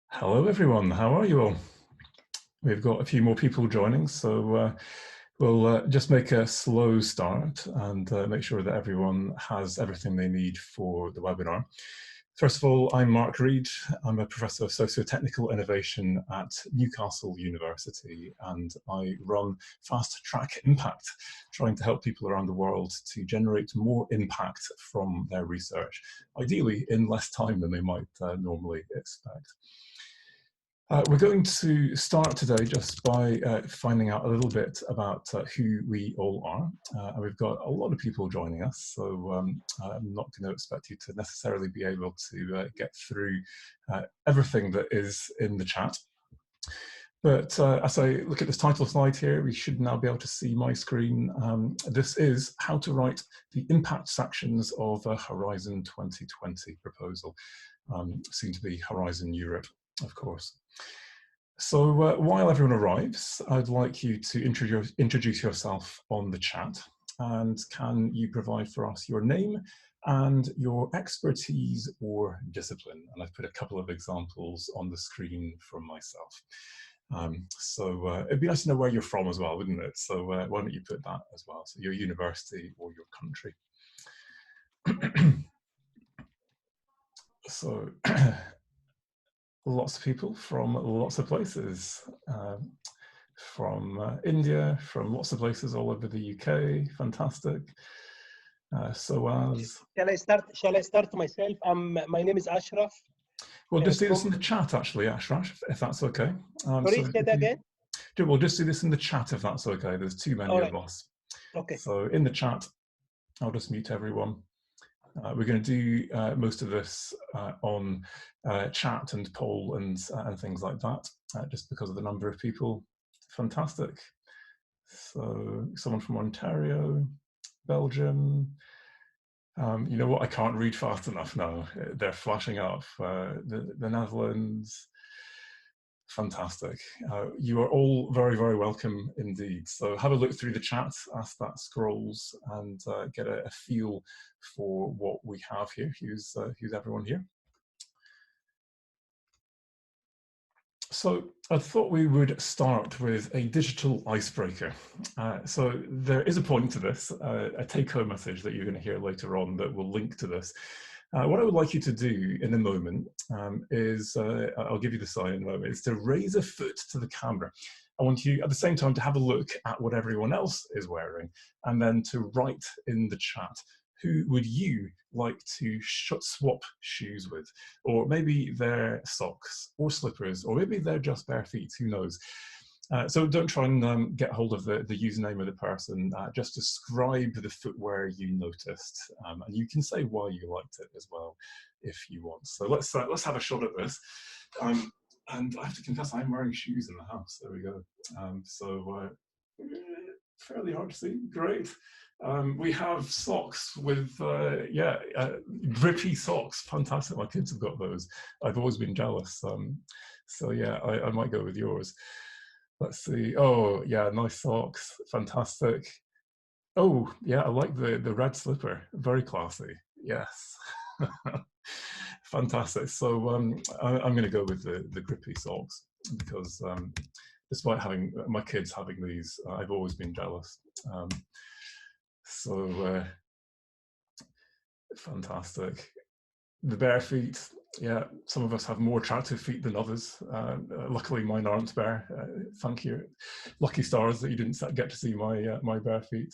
Hello everyone, how are you all? We've got a few more people joining, so we'll just make a slow start and make sure that everyone has everything they need for the webinar. First of all, I'm Mark Reed. I'm a Professor of Socio-Technical Innovation at Newcastle University, and I run Fast Track Impact, trying to help people around the world to generate more impact from their research, ideally in less time than they might normally expect. We're going to start today just by finding out a little bit about who we all are. And we've got a lot of people joining us, so I'm not going to expect you to necessarily be able to get through everything that is in the chat. But as I look at this title slide here, we should now be able to see my screen. This is how to write the impact sections of a Horizon 2020 proposal, soon to be Horizon Europe, of course. So while everyone arrives, I'd like you to introduce yourself on the chat. And can you provide for us your name and your expertise or discipline? And I've put a couple of examples on the screen from myself. It'd be nice to know where you're from as well, wouldn't it? So why don't you put that as well? So your university or your country. So lots of people from lots of places, from India, from lots of places all over the UK. Fantastic. Shall I start myself? My name is Ashraf. We'll just do this in the chat, actually, Ashraf, if that's okay. Sorry, say that again? We'll just do this in the chat, if that's okay. There's too many of us. Okay. So in the chat, I'll just mute everyone. We're going to do most of this on chat and poll and things like that, just because of the number of people. Fantastic. So someone from Ontario, Belgium. You know what? I can't read fast enough now. They're flashing up. The Netherlands. Fantastic. You are all very, very welcome indeed. So have a look through the chat as that scrolls and get a feel for what we have here. Who's everyone here? So I thought we would start with a digital icebreaker. So there is a point to this, a take-home message that you're going to hear later on that will link to this. What I would like you to do in a moment is, I'll give you the sign in a moment, is to raise a foot to the camera. I want you at the same time to have a look at what everyone else is wearing and then to write in the chat, who would you like to swap shoes with? Or maybe they're socks or slippers, or maybe they're just bare feet, who knows? So don't try and get hold of the username of the person, just describe the footwear you noticed. And you can say why you liked it as well, if you want. So let's have a shot at this. And I have to confess, I'm wearing shoes in the house. There we go. Fairly hard to see, great. We have socks with, grippy socks, fantastic. My kids have got those. I've always been jealous. So yeah, I might go with yours. Let's see. Oh, yeah, nice socks. Fantastic. Oh, yeah, I like the red slipper. Very classy. Yes. Fantastic. So I'm going to go with the grippy socks because despite having my kids having these, I've always been jealous. Fantastic. The bare feet, yeah, some of us have more attractive feet than others. Luckily, mine aren't bare. Thank you. Lucky stars that you didn't get to see my bare feet.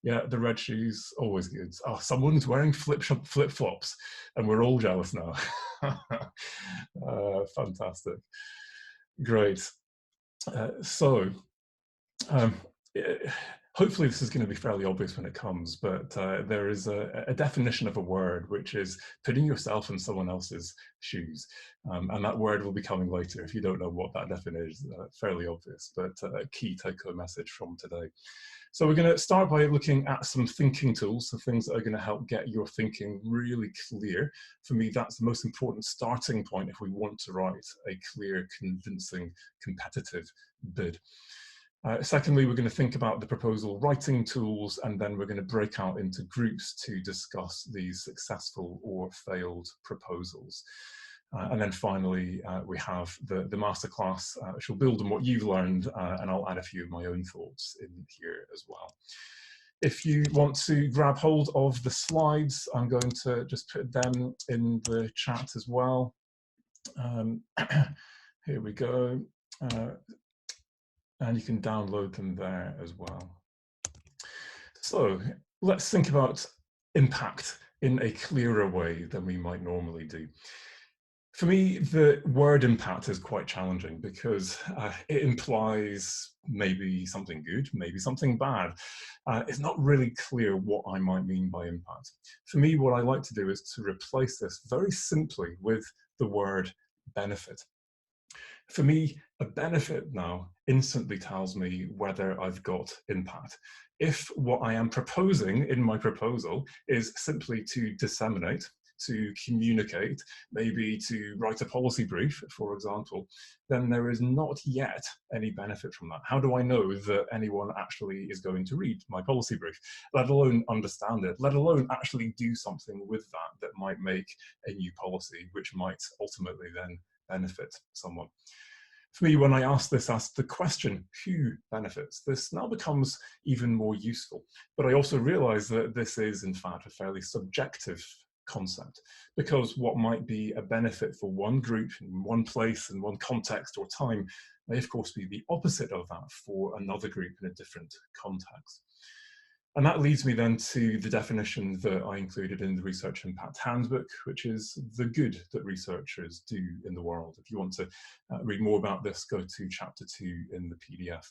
Yeah, the red shoes, always good. Oh, someone's wearing flip-flops, and we're all jealous now. Fantastic. Great. Hopefully this is going to be fairly obvious when it comes, but there is a definition of a word, which is putting yourself in someone else's shoes. And that word will be coming later. If you don't know what that definition is, fairly obvious, but a key take-home message from today. So we're going to start by looking at some thinking tools, so things that are going to help get your thinking really clear. For me, that's the most important starting point if we want to write a clear, convincing, competitive bid. Secondly, we're going to think about the proposal writing tools, and then we're going to break out into groups to discuss these successful or failed proposals. And then finally, we have the masterclass, which will build on what you've learned, and I'll add a few of my own thoughts in here as well. If you want to grab hold of the slides, I'm going to just put them in the chat as well. Here we go. And you can download them there as well. So let's think about impact in a clearer way than we might normally do. For me, the word impact is quite challenging because it implies maybe something good, maybe something bad. It's not really clear what I might mean by impact. For me, what I like to do is to replace this very simply with the word benefit. For me, a benefit now instantly tells me whether I've got impact. If what I am proposing in my proposal is simply to disseminate, to communicate, maybe to write a policy brief, for example, then there is not yet any benefit from that. How do I know that anyone actually is going to read my policy brief, let alone understand it, let alone actually do something with that that might make a new policy, which might ultimately then benefit someone? For me, when I ask the question, who benefits, this now becomes even more useful. But I also realize that this is, in fact, a fairly subjective concept, because what might be a benefit for one group in one place in one context or time may, of course, be the opposite of that for another group in a different context. And that leads me then to the definition that I included in the Research Impact Handbook, which is the good that researchers do in the world. If you want to read more about this, go to chapter 2 in the PDF.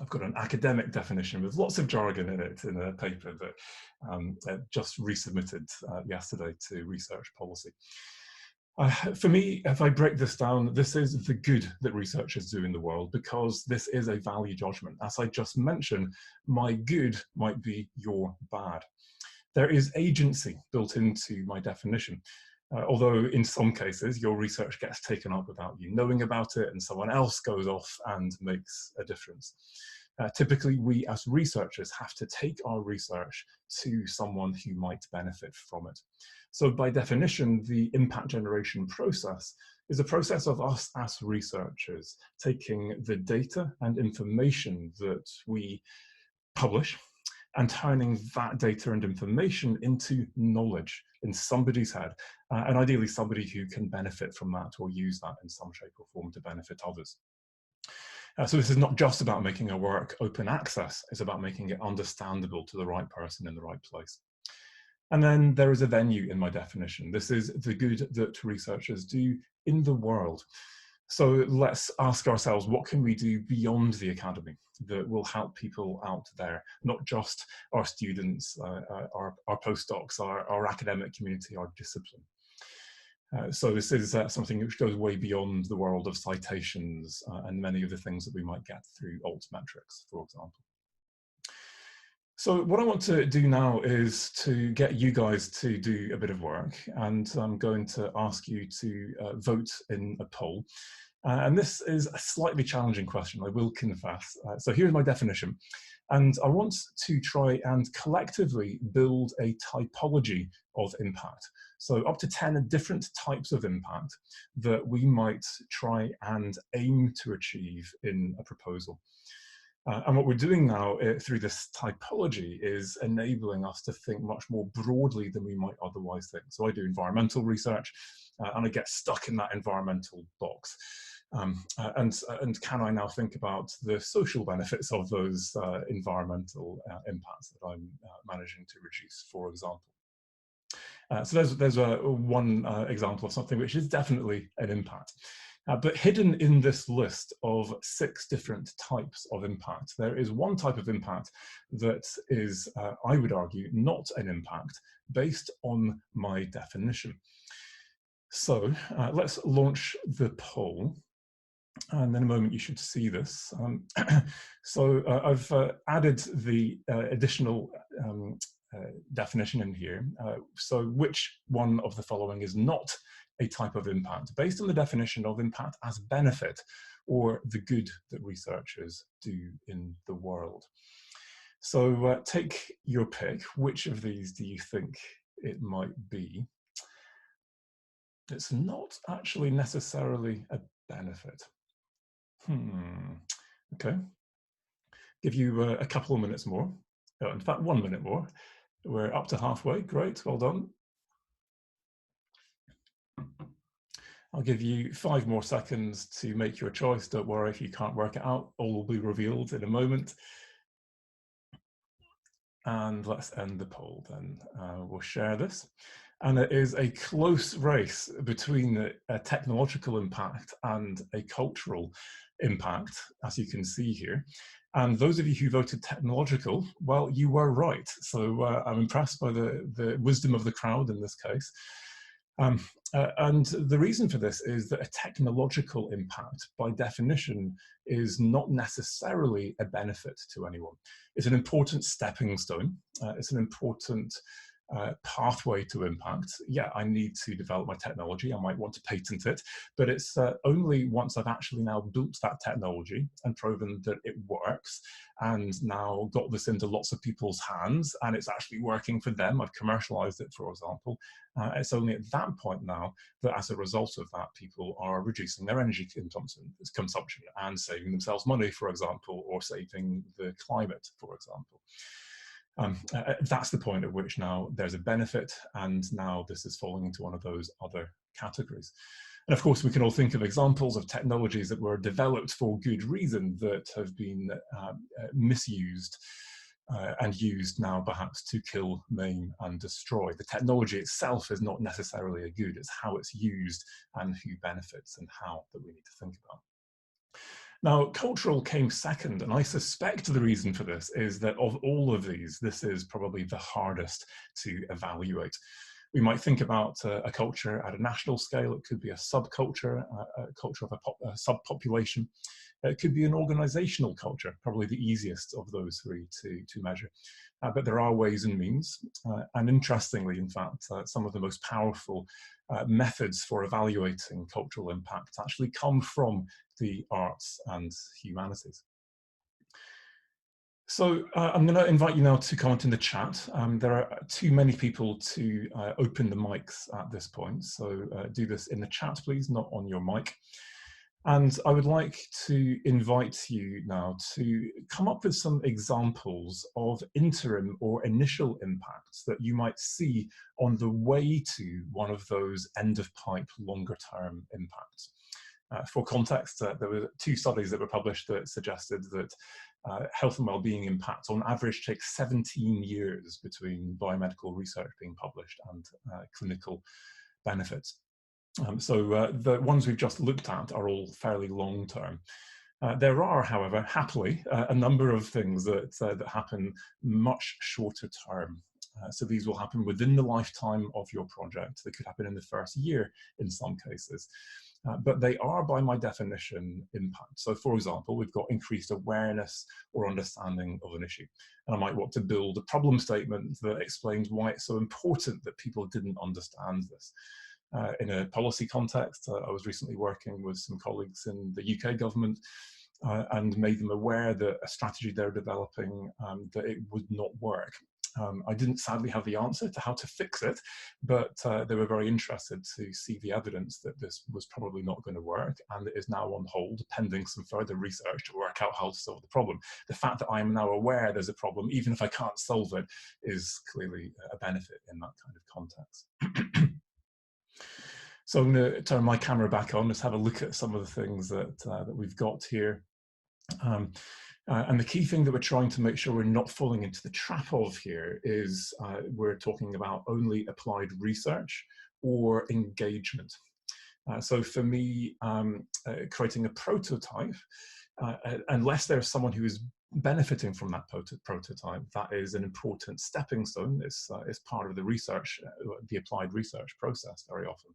I've got an academic definition with lots of jargon in it in a paper that just resubmitted yesterday to Research Policy. For me, if I break this down, this is the good that researchers do in the world, because this is a value judgment. As I just mentioned, my good might be your bad. There is agency built into my definition. Although in some cases, your research gets taken up without you knowing about it, and someone else goes off and makes a difference. Typically, we as researchers have to take our research to someone who might benefit from it. So by definition, the impact generation process is a process of us as researchers taking the data and information that we publish and turning that data and information into knowledge in somebody's head, and ideally somebody who can benefit from that or use that in some shape or form to benefit others. So this is not just about making our work open access, it's about making it understandable to the right person in the right place. And then there is a venue in my definition. This is the good that researchers do in the world. So let's ask ourselves, what can we do beyond the academy that will help people out there, not just our students, our postdocs, our academic community, our discipline. So this is something which goes way beyond the world of citations and many of the things that we might get through altmetrics, for example. So what I want to do now is to get you guys to do a bit of work, and I'm going to ask you to vote in a poll. And this is a slightly challenging question, I will confess. So here's my definition. And I want to try and collectively build a typology of impact. So up to 10 different types of impact that we might try and aim to achieve in a proposal. And what we're doing now through this typology is enabling us to think much more broadly than we might otherwise think. So I do environmental research and I get stuck in that environmental box. And can I now think about the social benefits of those environmental impacts that I'm managing to reduce, for example? So there's one example of something which is definitely an impact. But hidden in this list of 6 different types of impact, there is one type of impact that is, I would argue, not an impact based on my definition. So let's launch the poll. And in a moment, you should see this. So I've added the additional definition in here. So which one of the following is not a type of impact, based on the definition of impact as benefit or the good that researchers do in the world? So take your pick. Which of these do you think it might be? It's not actually necessarily a benefit. Okay. Give you a couple of minutes more. Oh, in fact, 1 minute more. We're up to halfway. Great, well done. I'll give you 5 more seconds to make your choice. Don't worry if you can't work it out. All will be revealed in a moment. And let's end the poll then. We'll share this. And it is a close race between a technological impact and a cultural impact, as you can see here. And those of you who voted technological, well, you were right. So I'm impressed by the wisdom of the crowd in this case. And the reason for this is that a technological impact, by definition, is not necessarily a benefit to anyone. It's an important stepping stone. It's an important pathway to impact. Yeah, I need to develop my technology. I might want to patent it, but it's only once I've actually now built that technology and proven that it works and now got this into lots of people's hands and it's actually working for them. I've commercialized it, for example. It's only at that point now that as a result of that, people are reducing their energy consumption and saving themselves money, for example, or saving the climate, for example. That's the point at which now there's a benefit, and now this is falling into one of those other categories. And of course, we can all think of examples of technologies that were developed for good reason that have been misused and used now perhaps to kill, maim, and destroy. The technology itself is not necessarily a good, it's how it's used and who benefits and how that we need to think about. Now, cultural came second, and I suspect the reason for this is that of all of these, this is probably the hardest to evaluate. We might think about a culture at a national scale. It could be a subculture, a culture of a subpopulation. It could be an organizational culture, probably the easiest of those three to measure. But there are ways and means. And interestingly, in fact, some of the most powerful methods for evaluating cultural impact actually come from the arts and humanities. So I'm going to invite you now to comment in the chat. There are too many people to open the mics at this point, so do this in the chat, please, not on your mic. And I would like to invite you now to come up with some examples of interim or initial impacts that you might see on the way to one of those end-of-pipe longer-term impacts. For context, there were 2 studies that were published that suggested that health and well-being impacts on average take 17 years between biomedical research being published and clinical benefits. So the ones we've just looked at are all fairly long-term. There are, however, happily, a number of things that happen much shorter term. So these will happen within the lifetime of your project. They could happen in the first year in some cases. But they are, by my definition, impact. So for example, we've got increased awareness or understanding of an issue. And I might want to build a problem statement that explains why it's so important that people didn't understand this. In a policy context, I was recently working with some colleagues in the UK government and made them aware that a strategy they're developing, that it would not work. I didn't sadly have the answer to how to fix it, but they were very interested to see the evidence that this was probably not going to work, and it is now on hold pending some further research to work out how to solve the problem. The fact that I am now aware there's a problem, even if I can't solve it, is clearly a benefit in that kind of context. So I'm going to turn my camera back on. Let's have a look at some of the things that, that we've got here. And the key thing that we're trying to make sure we're not falling into the trap of here is we're talking about only applied research or engagement. So for me, creating a prototype, unless there's someone who is benefiting from that prototype, that is an important stepping stone. It's part of the research, the applied research process very often.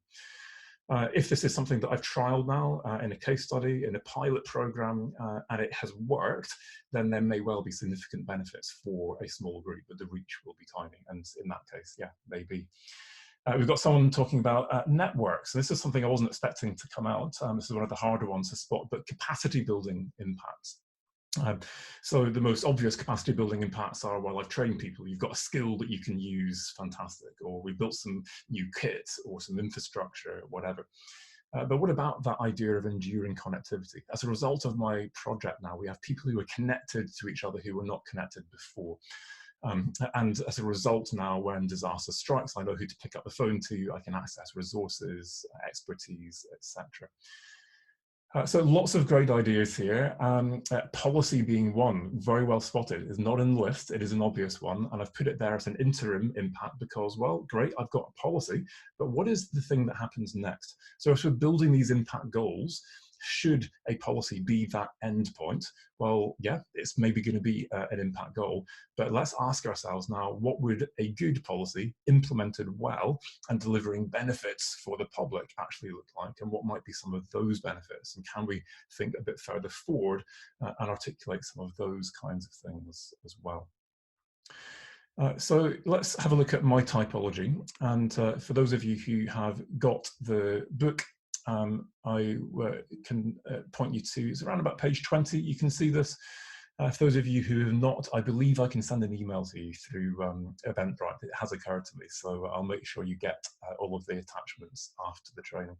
If this is something that I've trialed now in a case study, in a pilot program, and it has worked, then there may well be significant benefits for a small group, but the reach will be tiny. And in that case, yeah, maybe. We've got someone talking about networks. This is something I wasn't expecting to come out. This is one of the harder ones to spot, but capacity building impacts. So the most obvious capacity building impacts are, well, I've trained people, you've got a skill that you can use, fantastic, or we built some new kit or some infrastructure, whatever. But what about that idea of enduring connectivity? As a result of my project now, we have people who are connected to each other who were not connected before. And as a result now, when disaster strikes, I know who to pick up the phone to, I can access resources, expertise, etc. So lots of great ideas here. Policy being one, very well spotted. It's not in the list, it is an obvious one. And I've put it there as an interim impact because, well, great, I've got a policy, but what is the thing that happens next? So if we're building these impact goals, should a policy be that end point? Well, yeah, it's maybe going to be an impact goal, but let's ask ourselves now, what would a good policy implemented well and delivering benefits for the public actually look like, and what might be some of those benefits, and can we think a bit further forward and articulate some of those kinds of things as well. So let's have a look at my typology, and for those of you who have got the book, I can point you to, it's around about page 20, you can see this. For those of you who have not, I believe I can send an email to you through Eventbrite. It has occurred to me, so I'll make sure you get all of the attachments after the training.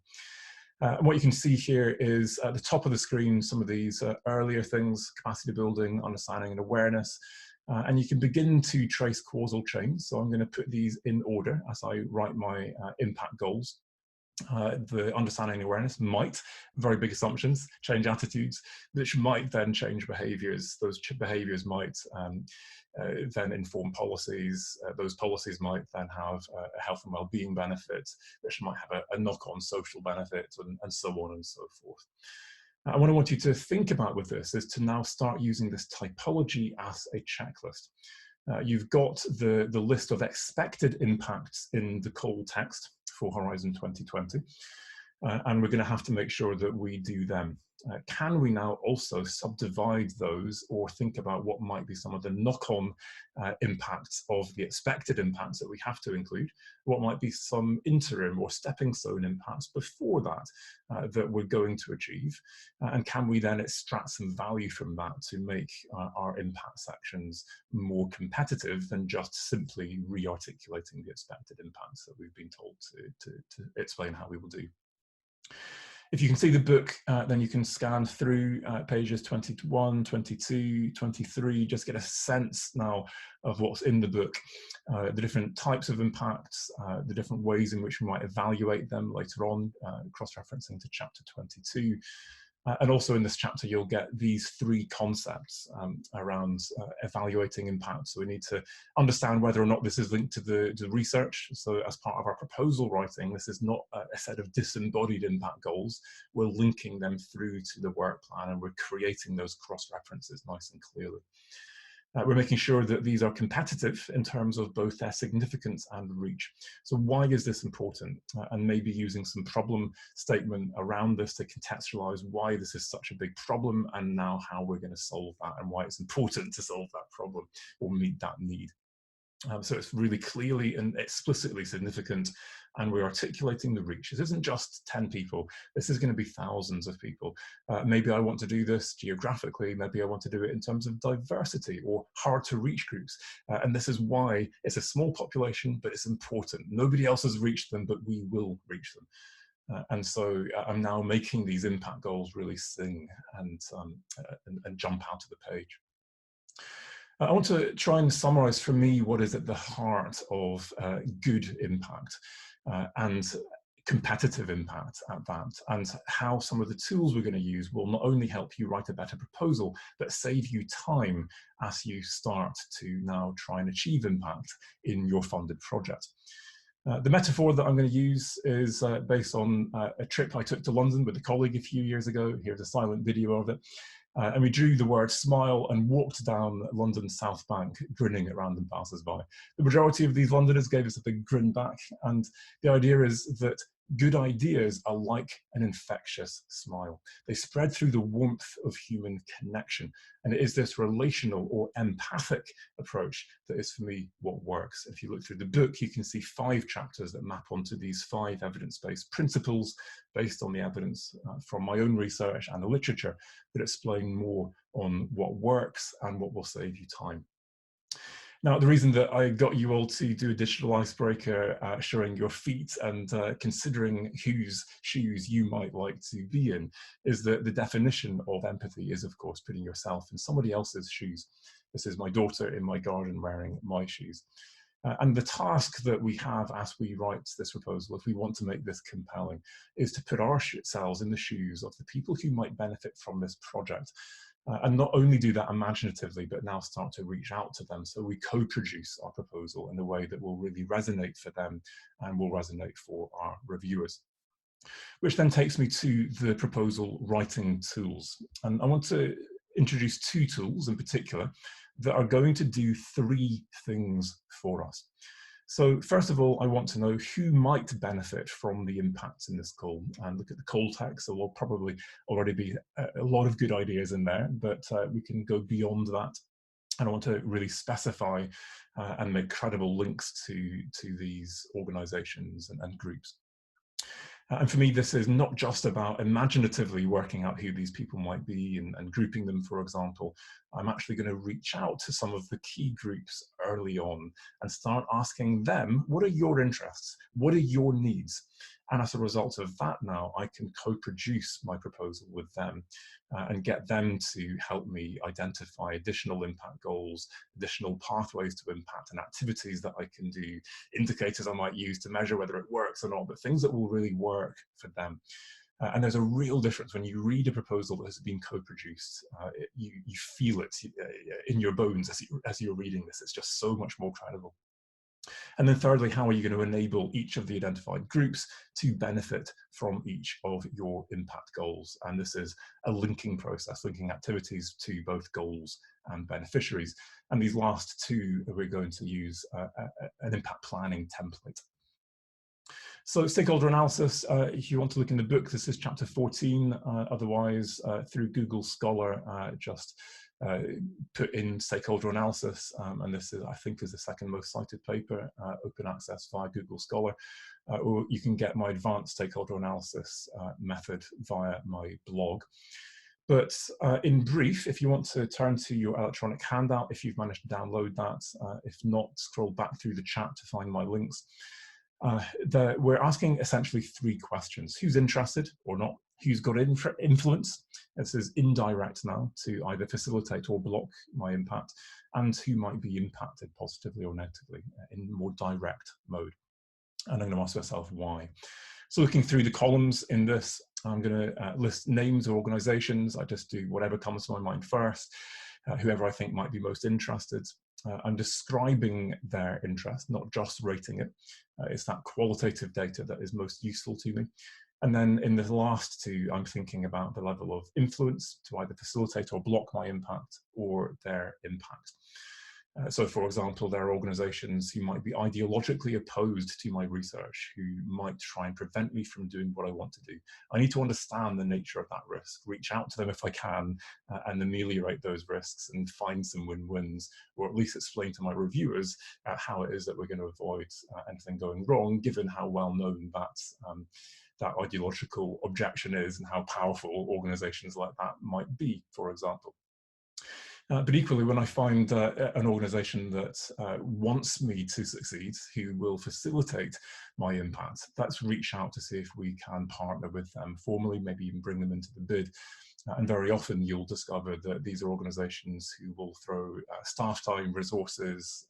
And what you can see here is at the top of the screen, some of these earlier things, capacity building, understanding and awareness. And you can begin to trace causal chains. So I'm going to put these in order as I write my impact goals. The understanding and awareness might, very big assumptions, change attitudes, which might then change behaviors. Those behaviors might then inform policies. Those policies might then have a health and well-being benefit, which might have a knock-on social benefit, and so on and so forth. And what I want you to think about with this is to now start using this typology as a checklist. You've got the list of expected impacts in the call text for Horizon 2020, and we're going to have to make sure that we do them. Can we now also subdivide those or think about what might be some of the knock-on impacts of the expected impacts that we have to include? What might be some interim or stepping stone impacts before that that we're going to achieve? And can we then extract some value from that to make our impact sections more competitive than just simply re-articulating the expected impacts that we've been told to explain how we will do? If you can see the book, then you can scan through pages 21, 22, 23, just get a sense now of what's in the book, the different types of impacts, the different ways in which we might evaluate them later on, cross-referencing to chapter 22. And also in this chapter, you'll get these three concepts around evaluating impact. So we need to understand whether or not this is linked to the research. So as part of our proposal writing, this is not a set of disembodied impact goals. We're linking them through to the work plan, and we're creating those cross-references nice and clearly. We're making sure that these are competitive in terms of both their significance and reach. So why is this important? And maybe using some problem statement around this to contextualize why this is such a big problem and now how we're going to solve that and why it's important to solve that problem or meet that need. So it's really clearly and explicitly significant, and we're articulating the reach. This isn't just 10 people, this is going to be thousands of people. Maybe I want to do this geographically, maybe I want to do it in terms of diversity or hard to reach groups. And this is why it's a small population, but it's important. Nobody else has reached them, but we will reach them. And so I'm now making these impact goals really sing and jump out of the page. I want to try and summarize for me what is at the heart of good impact and competitive impact at that, and how some of the tools we're going to use will not only help you write a better proposal, but save you time as you start to now try and achieve impact in your funded project. The metaphor that I'm going to use is based on a trip I took to London with a colleague a few years ago. Here's a silent video of it. And we drew the word smile and walked down London's South Bank, grinning at random passers-by. The majority of these Londoners gave us a big grin back. And the idea is that Good ideas are like an infectious smile. They spread through the warmth of human connection. And it is this relational or empathic approach that is, for me, what works. If you look through the book, you can see 5 chapters that map onto these 5 evidence-based principles based on the evidence from my own research and the literature that explain more on what works and what will save you time. Now, the reason that I got you all to do a digital icebreaker showing your feet and considering whose shoes you might like to be in is that the definition of empathy is, of course, putting yourself in somebody else's shoes. This is my daughter in my garden wearing my shoes. And the task that we have as we write this proposal, if we want to make this compelling, is to put ourselves in the shoes of the people who might benefit from this project. And not only do that imaginatively, but now start to reach out to them. So we co-produce our proposal in a way that will really resonate for them and will resonate for our reviewers. Which then takes me to the proposal writing tools. And I want to introduce 2 tools in particular that are going to do 3 things for us. So first of all, I want to know who might benefit from the impacts in this call, and look at the call text. So there'll probably already be a lot of good ideas in there, but we can go beyond that. And I want to really specify and make credible links to these organizations and groups. And for me, this is not just about imaginatively working out who these people might be and grouping them, for example. I'm actually going to reach out to some of the key groups early on and start asking them, what are your interests? What are your needs? And as a result of that now, I can co-produce my proposal with them and get them to help me identify additional impact goals, additional pathways to impact and activities that I can do, indicators I might use to measure whether it works or not, but things that will really work for them. And there's a real difference when you read a proposal that has been co-produced. You feel it in your bones as you're reading this. It's just so much more credible. And then thirdly, how are you going to enable each of the identified groups to benefit from each of your impact goals? And this is a linking process, linking activities to both goals and beneficiaries. And these last 2, we're going to use an impact planning template. So stakeholder analysis, if you want to look in the book, this is chapter 14. Otherwise, through Google Scholar, just put in stakeholder analysis, and this is, I think, is the 2nd most cited paper, open access via Google Scholar, or you can get my advanced stakeholder analysis method via my blog. But in brief, if you want to turn to your electronic handout, if you've managed to download that, if not, scroll back through the chat to find my links. We're asking essentially 3 questions. Who's interested or not? Who's got influence? This is indirect now, to either facilitate or block my impact, and who might be impacted positively or negatively in more direct mode. And I'm going to ask myself why. So looking through the columns in this, I'm going to list names or organizations. I just do whatever comes to my mind first, whoever I think might be most interested. I'm describing their interest, not just rating it. It's that qualitative data that is most useful to me. And then in the last 2, I'm thinking about the level of influence to either facilitate or block my impact, or their impact. So for example, there are organizations who might be ideologically opposed to my research, who might try and prevent me from doing what I want to do. I need to understand the nature of that risk, reach out to them if I can, and ameliorate those risks and find some win-wins, or at least explain to my reviewers how it is that we're going to avoid anything going wrong, given how well known that ideological objection is and how powerful organizations like that might be, for example. But equally, when I find an organization that wants me to succeed, who will facilitate my impact, let's reach out to see if we can partner with them formally, maybe even bring them into the bid. And very often you'll discover that these are organizations who will throw staff time, resources,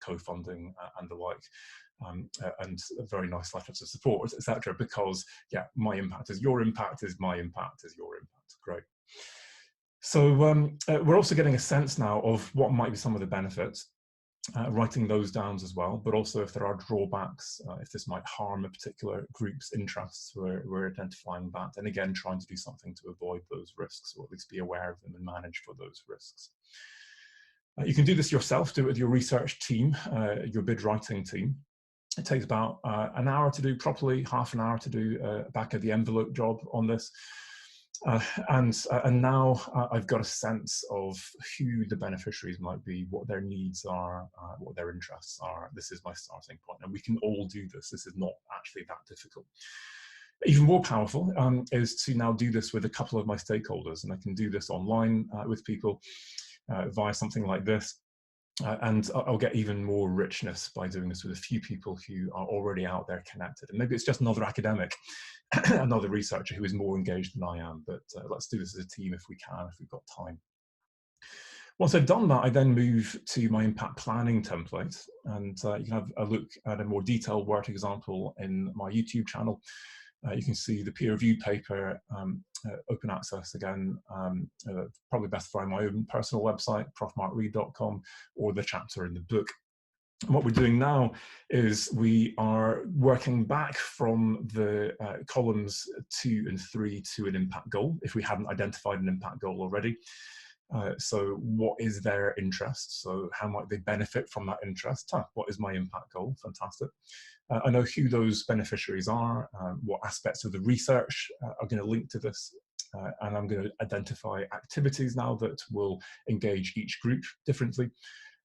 co-funding and the like, and very nice letters of support, etc. Because, yeah, my impact is your impact, is my impact is your impact. Great. So we're also getting a sense now of what might be some of the benefits, writing those down as well, but also if there are drawbacks, if this might harm a particular group's interests, we're identifying that, and again, trying to do something to avoid those risks, or at least be aware of them and manage for those risks. You can do this yourself, do it with your research team, your bid writing team. It takes about an hour to do properly, half an hour to do a back of the envelope job on this. And now I've got a sense of who the beneficiaries might be, what their needs are, what their interests are. This is my starting point, and we can all do this. This is not actually that difficult. Even more powerful is to now do this with a couple of my stakeholders, and I can do this online with people via something like this. And I'll get even more richness by doing this with a few people who are already out there connected. And maybe it's just another academic, another researcher who is more engaged than I am, but let's do this as a team if we can, if we've got time. Once I've done that, I then move to my impact planning template, and you can have a look at a more detailed work example in my YouTube channel. You can see the peer-reviewed paper, open access again, probably best via my own personal website, profmarkreed.com, or the chapter in the book. And what we're doing now is we are working back from the columns 2 and 3 to an impact goal, if we hadn't identified an impact goal already. So what is their interest? So how might they benefit from that interest? What is my impact goal? Fantastic. I know who those beneficiaries are, what aspects of the research are going to link to this, and I'm going to identify activities now that will engage each group differently.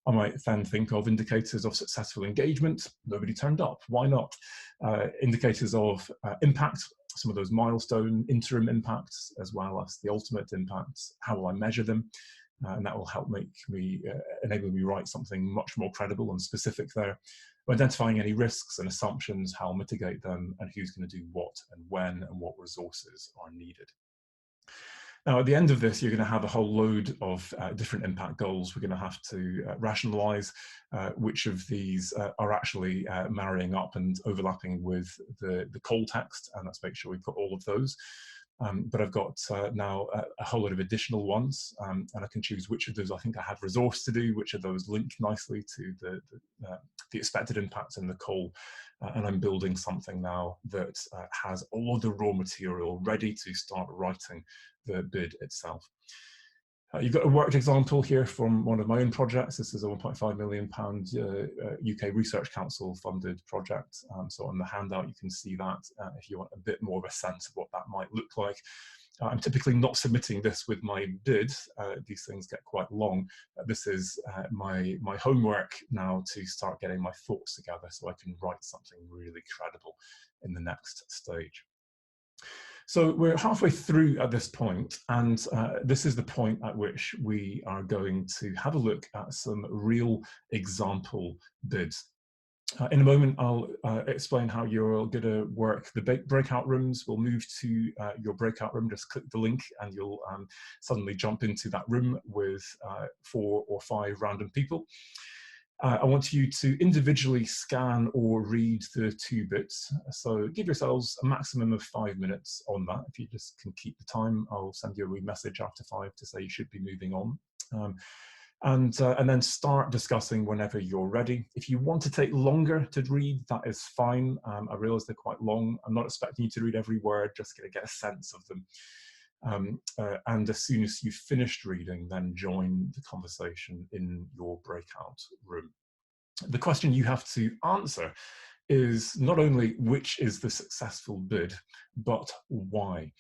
I might then think of indicators of successful engagement. Nobody turned up. Why not? Indicators of impact, some of those milestone interim impacts, as well as the ultimate impacts. How will I measure them? And that will help make me, enable me write something much more credible and specific there. Identifying any risks and assumptions, how I'll mitigate them, and who's going to do what and when, and what resources are needed. Now, at the end of this, you're going to have a whole load of different impact goals. We're going to have to rationalize which of these are actually marrying up and overlapping with the call text, and let's make sure we've got all of those. But I've got now a whole lot of additional ones, and I can choose which of those I think I have resource to do, which of those link nicely to the expected impacts in the call. And I'm building something now that has all of the raw material ready to start writing the bid itself. You've got a worked example here from one of my own projects. This is a £1.5 million UK Research Council funded project. So on the handout, you can see that if you want a bit more of a sense of what that might look like. I'm typically not submitting this with my bid. These things get quite long. This is my homework now to start getting my thoughts together so I can write something really credible in the next stage. So we're halfway through at this point, and this is the point at which we are going to have a look at some real example bids. In a moment, I'll explain how you're going to work the breakout rooms. We'll move to your breakout room. Just click the link and you'll suddenly jump into that room with 4 or 5 random people. I want you to individually scan or read the 2 bits. So give yourselves a maximum of 5 minutes on that. If you just can keep the time, I'll send you a wee message after 5 to say you should be moving on. And then start discussing whenever you're ready. If you want to take longer to read, that is fine. I realize they're quite long. I'm not expecting you to read every word, just going to get a sense of them. And as soon as you've finished reading, then join the conversation in your breakout room. The question you have to answer is not only which is the successful bid, but why.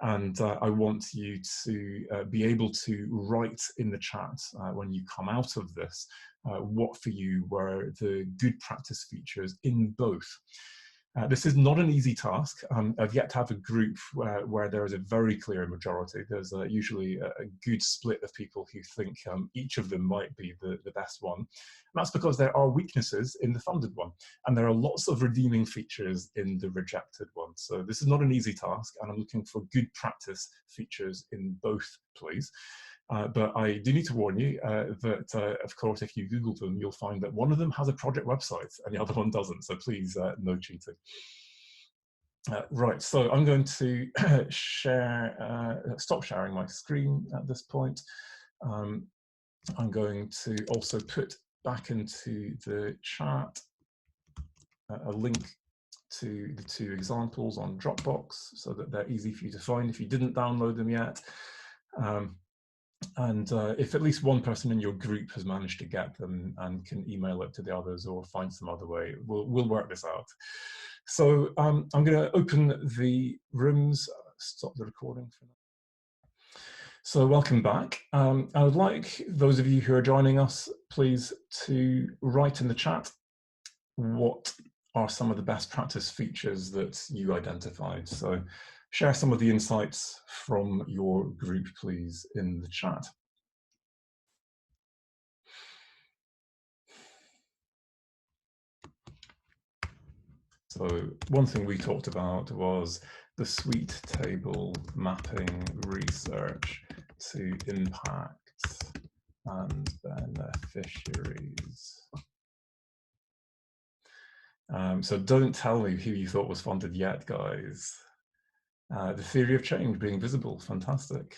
And I want you to be able to write in the chat when you come out of this, what for you were the good practice features in both. This is not an easy task. I've yet to have a group where there is a very clear majority. There's usually a good split of people who think each of them might be the best one. And that's because there are weaknesses in the funded one. And there are lots of redeeming features in the rejected one. So this is not an easy task. And I'm looking for good practice features in both, please. But I do need to warn you that, of course, if you Google them, you'll find that one of them has a project website and the other one doesn't. So please, no cheating. Right, so I'm going to stop sharing my screen at this point. I'm going to also put back into the chat a link to the 2 examples on Dropbox so that they're easy for you to find if you didn't download them yet. And if at least one person in your group has managed to get them and can email it to the others or find some other way, we'll work this out. So I'm going to open the rooms, stop the recording for now. So welcome back. I would like those of you who are joining us, please, to write in the chat what are some of the best practice features that you identified. So share some of the insights from your group, please, in the chat. So one thing we talked about was the sweet table mapping research to impact and beneficiaries. So don't tell me who you thought was funded yet, guys. The theory of change being visible, fantastic.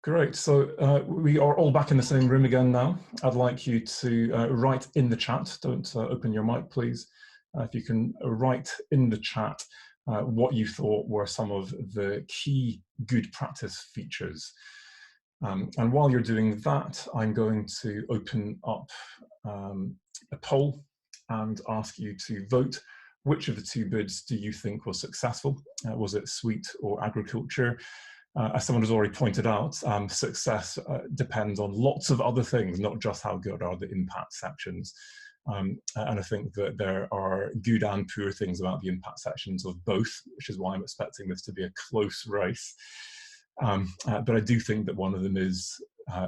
Great, so we are all back in the same room again now. I'd like you to write in the chat, don't open your mic please. If you can write in the chat what you thought were some of the key good practice features. And while you're doing that, I'm going to open up a poll and ask you to vote. Which of the two bids do you think was successful? Was it sweet or agriculture? As someone has already pointed out, success depends on lots of other things, not just how good are the impact sections. And I think that there are good and poor things about the impact sections of both, which is why I'm expecting this to be a close race. But I do think that one of them is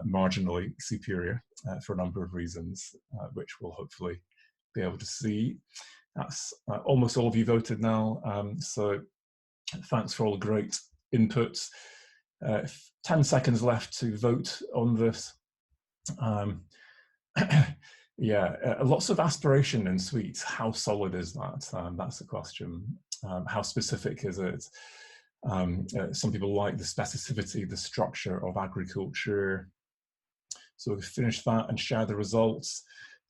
marginally superior for a number of reasons, which we'll hopefully be able to see. That's almost all of you voted now, so thanks for all the great inputs. 10 seconds left to vote on this. Yeah, lots of aspiration in sweets. How solid is that? That's the question. How specific is it? Some people like the specificity, the structure of agriculture. So we finish that and share the results.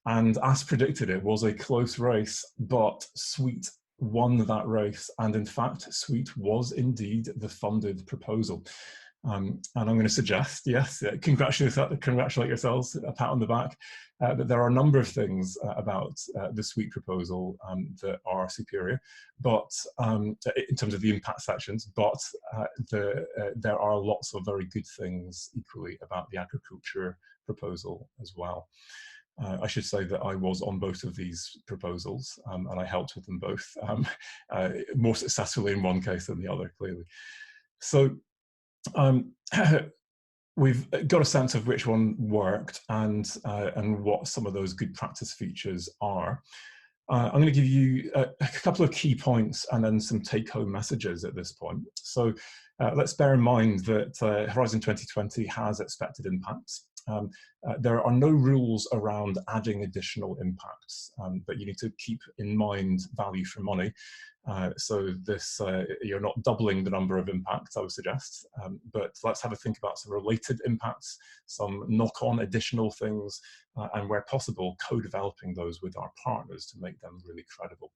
And as predicted, it was a close race, but sweet won that race. And in fact, sweet was indeed the funded proposal. And I'm going to suggest, yes, congratulate yourselves, a pat on the back, that there are a number of things about the sweet proposal that are superior, but in terms of the impact sections, but there are lots of very good things equally about the agriculture proposal as well. I should say that I was on both of these proposals and I helped with them both, more successfully in one case than the other, clearly. So we've got a sense of which one worked and what some of those good practice features are. I'm going to give you a couple of key points and then some take-home messages at this point. So let's bear in mind that Horizon 2020 has expected impacts. There are no rules around adding additional impacts, but you need to keep in mind value for money. So this, you're not doubling the number of impacts, I would suggest, but let's have a think about some related impacts, some knock-on additional things, and where possible, co-developing those with our partners to make them really credible.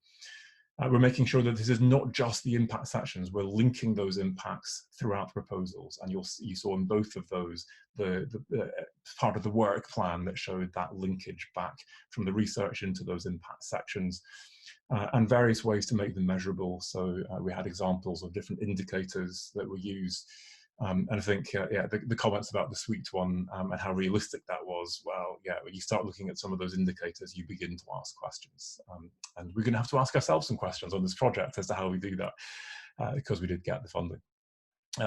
We're making sure that this is not just the impact sections, we're linking those impacts throughout the proposals. And you saw in both of those, the part of the work plan that showed that linkage back from the research into those impact sections. And various ways to make them measurable. So we had examples of different indicators that were used. And I think, yeah, the comments about the sweet one and how realistic that was, well, yeah, when you start looking at some of those indicators, you begin to ask questions. And we're going to have to ask ourselves some questions on this project as to how we do that, because we did get the funding.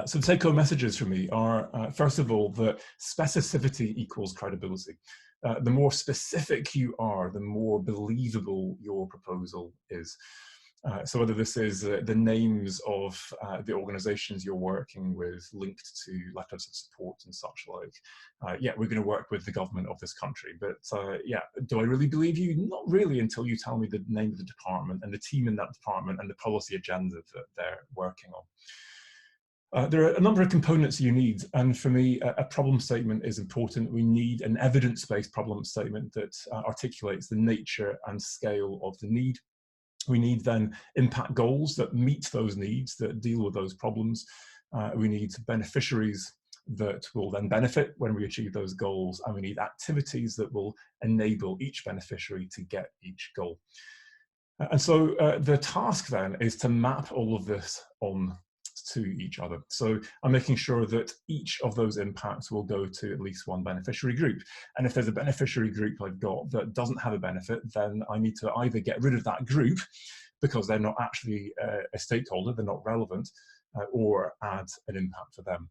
So the take-home messages from me are, first of all, that specificity equals credibility. The more specific you are, the more believable your proposal is. So whether this is the names of the organizations you're working with linked to letters of support and such like, yeah, we're going to work with the government of this country, but yeah, do I really believe you? Not really, until you tell me the name of the department and the team in that department and the policy agenda that they're working on. There are a number of components you need, and for me, a problem statement is important. We need an evidence-based problem statement that articulates the nature and scale of the need. We need then impact goals that meet those needs, that deal with those problems. We need beneficiaries that will then benefit when we achieve those goals, and we need activities that will enable each beneficiary to get each goal. And so the task then is to map all of this on to each other. So I'm making sure that each of those impacts will go to at least one beneficiary group. And if there's a beneficiary group I've got that doesn't have a benefit, then I need to either get rid of that group because they're not actually a stakeholder, they're not relevant, or add an impact for them.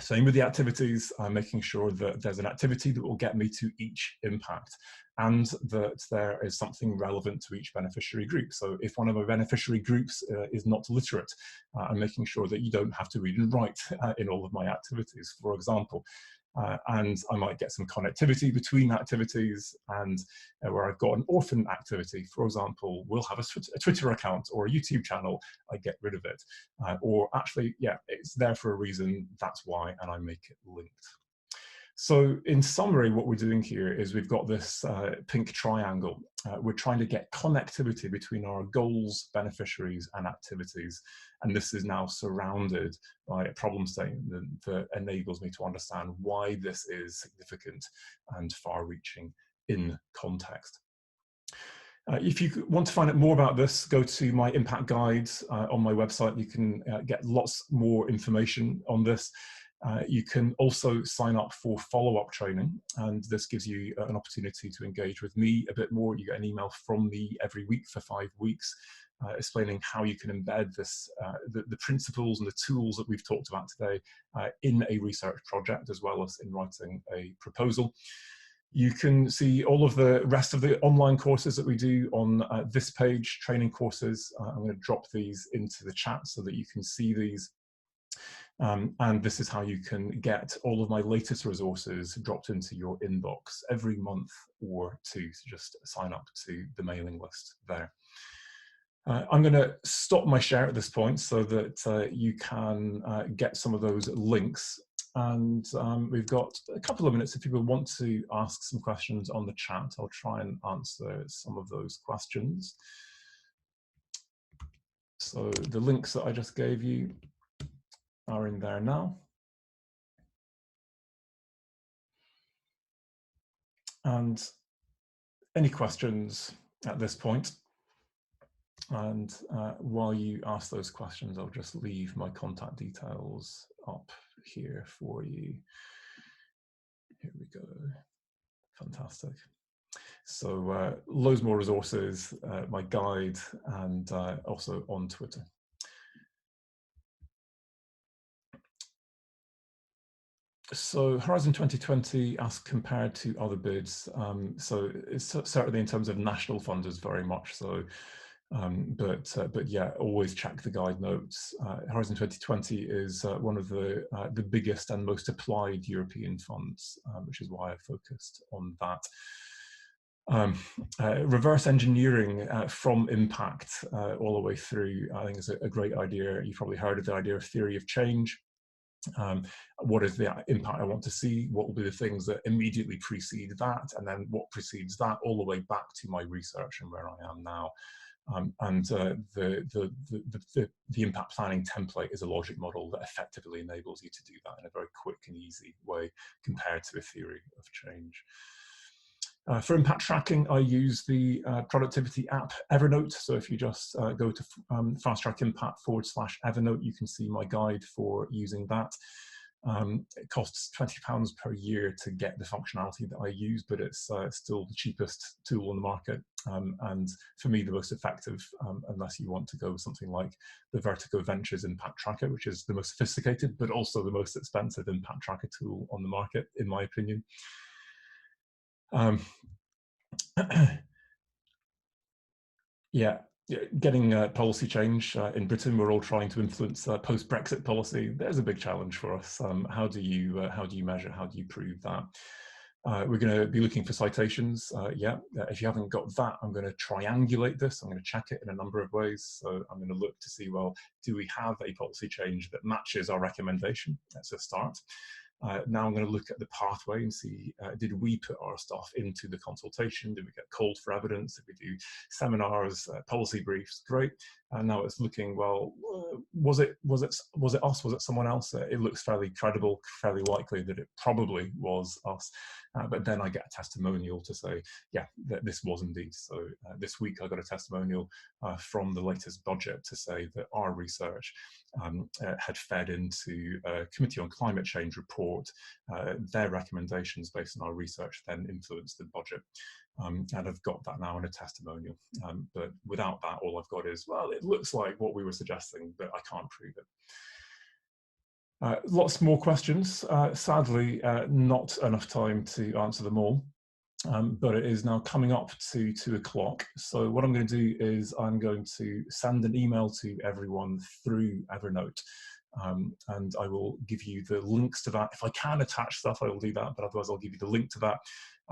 Same with the activities, I'm making sure that there's an activity that will get me to each impact and that there is something relevant to each beneficiary group. So if one of my beneficiary groups is not literate, I'm making sure that you don't have to read and write in all of my activities, for example. And I might get some connectivity between activities, and where I've got an orphan activity, for example, we'll have a Twitter account or a YouTube channel, I get rid of it. Or actually, yeah, it's there for a reason, that's why, and I make it linked. So in summary, what we're doing here is we've got this pink triangle. We're trying to get connectivity between our goals, beneficiaries, and activities. And this is now surrounded by a problem statement that enables me to understand why this is significant and far-reaching in context. If you want to find out more about this, go to my impact guides on my website. You can get lots more information on this. You can also sign up for follow-up training, and this gives you an opportunity to engage with me a bit more. You get an email from me every week for 5 weeks, explaining how you can embed this, the principles and the tools that we've talked about today in a research project, as well as in writing a proposal. You can see all of the rest of the online courses that we do on this page, training courses. I'm going to drop these into the chat so that you can see these. And this is how you can get all of my latest resources dropped into your inbox every month or two. So just sign up to the mailing list there. I'm going to stop my share at this point so that you can get some of those links. And we've got a couple of minutes if people want to ask some questions on the chat. I'll try and answer some of those questions. So the links that I just gave you are in there now. And any questions at this point? And while you ask those questions, I'll just leave my contact details up here for you. Here we go. Fantastic. So loads more resources, my guide, and also on Twitter. So Horizon 2020 as compared to other bids, so it's certainly in terms of national funders very much so, but yeah, always check the guide notes. Horizon 2020 is one of the biggest and most applied European funds, which is why I focused on that. Reverse engineering from impact all the way through, I think is a great idea. You've probably heard of the idea of theory of change. What is the impact I want to see? What will be the things that immediately precede that? And then what precedes that all the way back to my research and where I am now. The impact planning template is a logic model that effectively enables you to do that in a very quick and easy way compared to a theory of change. For impact tracking, I use the productivity app Evernote. So if you just go to Fast Track Impact /Evernote, you can see my guide for using that. It costs £20 per year to get the functionality that I use, but it's still the cheapest tool on the market. And for me, the most effective, unless you want to go with something like the Vertigo Ventures Impact Tracker, which is the most sophisticated, but also the most expensive impact tracker tool on the market, in my opinion. Yeah, getting policy change in Britain. We're all trying to influence post-Brexit policy. There's a big challenge for us. How do you measure? How do you prove that? We're going to be looking for citations. Yeah, if you haven't got that, I'm going to triangulate this. I'm going to check it in a number of ways. So I'm going to look to see, well, do we have a policy change that matches our recommendation? That's a start. Now I'm going to look at the pathway and see, did we put our stuff into the consultation? Did we get called for evidence? Did we do seminars, policy briefs? Great. and now it's looking, well, was it us? Was it someone else? It looks fairly credible, fairly likely that it probably was us. But then I get a testimonial to say, yeah, that this was indeed. So this week I got a testimonial from the latest budget to say that our research had fed into a Committee on Climate Change report. Their recommendations based on our research then influenced the budget. And I've got that now in a testimonial. But without that, all I've got is, well, it looks like what we were suggesting, but I can't prove it. Lots more questions. Sadly, not enough time to answer them all. But it is now coming up to 2 o'clock. So what I'm going to do is I'm going to send an email to everyone through Evernote. And I will give you the links to that. If I can attach stuff, I will do that, but otherwise I'll give you the link to that.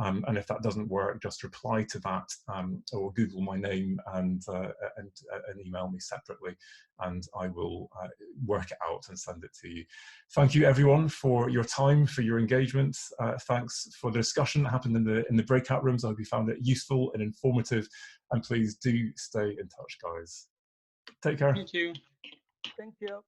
And if that doesn't work, just reply to that or Google my name and email me separately, and I will work it out and send it to you. Thank you everyone for your time, for your engagement. Thanks for the discussion that happened in the breakout rooms. I hope you found it useful and informative, and please do stay in touch, guys. Take care. Thank you. Thank you.